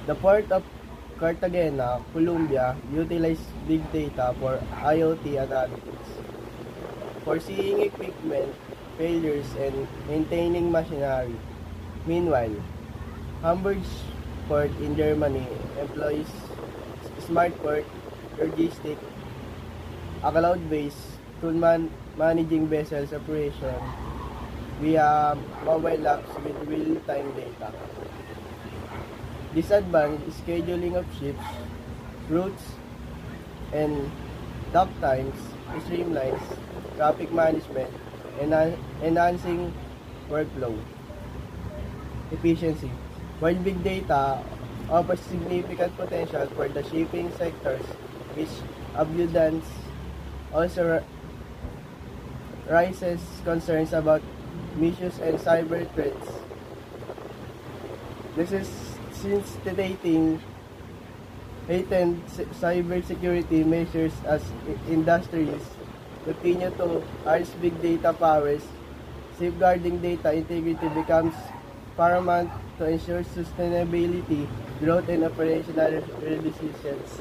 The Port of Cartagena, Colombia, utilized big data for IoT analytics, foreseeing equipment failures and maintaining machinery. Meanwhile, Hamburg's port in Germany employs smart port logistics, a cloud-based tool managing vessels operation via mobile apps with real-time data. This advanced scheduling of ships, routes, and dock times streamlines traffic management and enhancing workflow efficiency. While big data offers significant potential for the shipping sectors, which abundance also raises concerns about misuse and cyber threats. This is since stating heightened cybersecurity measures as industries continue to harness big data powers. Safeguarding data integrity becomes paramount to ensure sustainability, growth, and operational resilience.